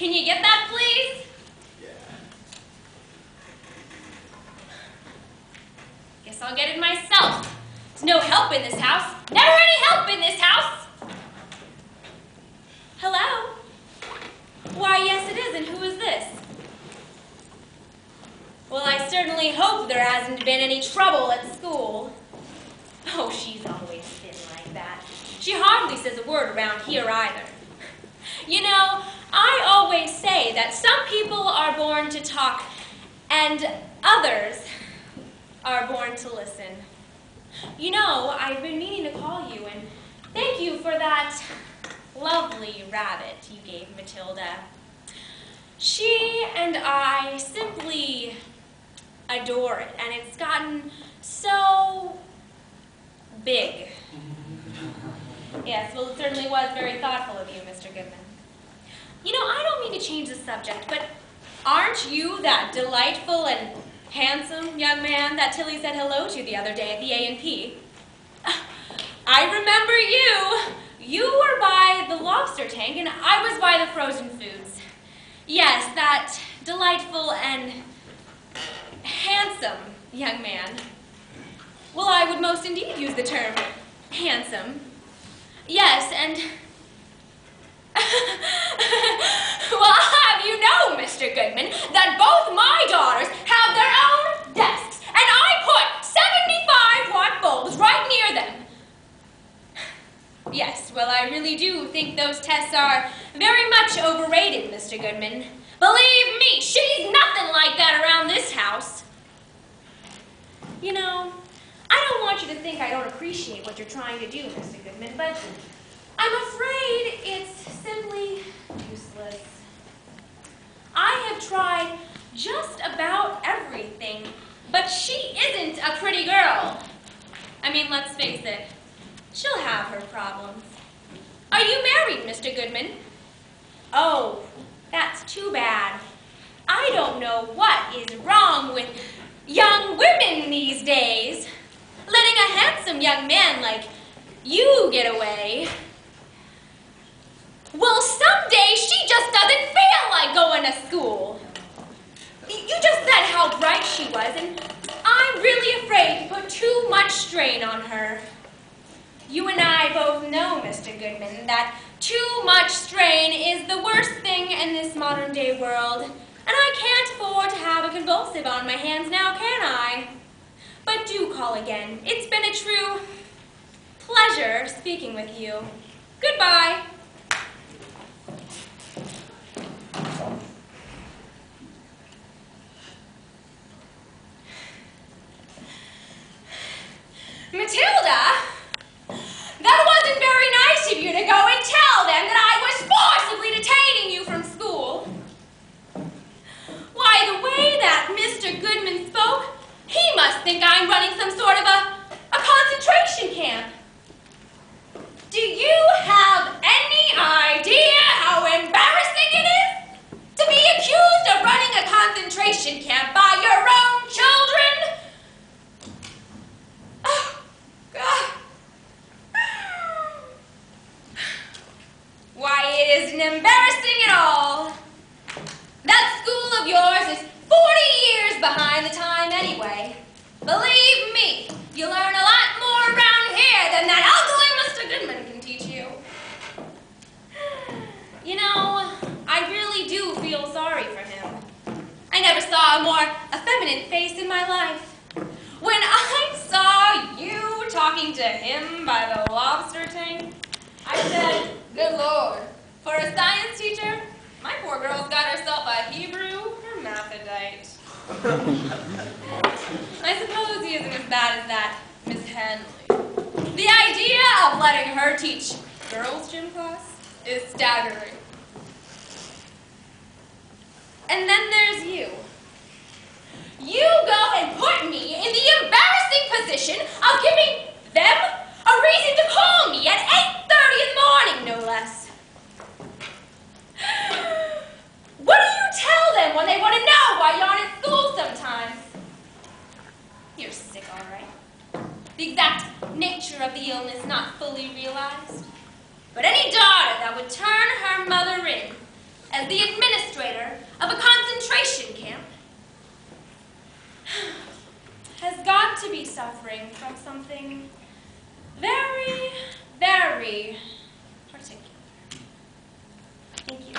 Can you get that, please? Yeah. Guess I'll get it myself. There's no help in this house. Never any help in this house. Hello? Why, yes it is, and who is this? Well, I certainly hope there hasn't been any trouble at school. Oh, she's always been like that. She hardly says a word around here either. You know, I always say that some people are born to talk and others are born to listen. You know, I've been meaning to call you and thank you for that lovely rabbit you gave Matilda. She and I simply adore it, and it's gotten so big. Yes, well, it certainly was very thoughtful of you, Mr. Goodman. You know, I don't mean to change the subject, but aren't you that delightful and handsome young man that Tilly said hello to the other day at the A&P? I remember you. You were by the lobster tank, and I was by the frozen foods. Yes, that delightful and handsome young man. Well, I would most indeed use the term handsome. Yes, and well, I'll have you know, Mr. Goodman, that both my daughters have their own desks, and I put 75-watt bulbs right near them. Yes, well, I really do think those tests are very much overrated, Mr. Goodman. Believe me, she's nothing like that around this house. You know, I don't want you to think I don't appreciate what you're trying to do, Mr. Goodman, but I'm afraid it's simply useless. I have tried just about everything, but she isn't a pretty girl. I mean, let's face it, she'll have her problems. Are you married, Mr. Goodman? Oh, that's too bad. I don't know what is wrong with young women these days. Letting a handsome young man like you get away. Well, someday she just doesn't feel like going to school. You just said how bright she was, and I'm really afraid to put too much strain on her. You and I both know, Mr. Goodman, that too much strain is the worst thing in this modern-day world, and I can't afford to have a convulsive on my hands now, can I? But do call again. It's been a true pleasure speaking with you. Goodbye. Matilda, that wasn't very nice of you to go and tell them that I was forcibly detaining you from school. Why, the way that Mr. Goodman spoke, he must think I'm running some sort of a concentration camp. Do you have any idea how embarrassing it is to be accused of running a concentration camp by your own children? Oh, God. Why, it isn't embarrassing at all. That school of yours is 40 years behind the time anyway. Believe me, you learn a lot more around here than that ugly Mr. Goodman can teach you. You know, I really do feel sorry for him. I never saw a more effeminate face in my life. When I saw you talking to him by the lobster tank, I said, good Lord, for a science teacher, my poor girl's got herself a Hebrew hermaphrodite. I suppose he isn't as bad as that Miss Henley. The idea of letting her teach girls' gym class is staggering. And then there's you. You go and put me in the embarrassing position of giving them a reason to call me at 8:30 in the morning, no less. What do you tell them when they want to know why you aren't at school sometimes? You're sick, all right. The exact nature of the illness not fully realized. But any daughter that would turn her mother in as the administrator of a concentration camp, has got to be suffering from something very, very particular. Thank you.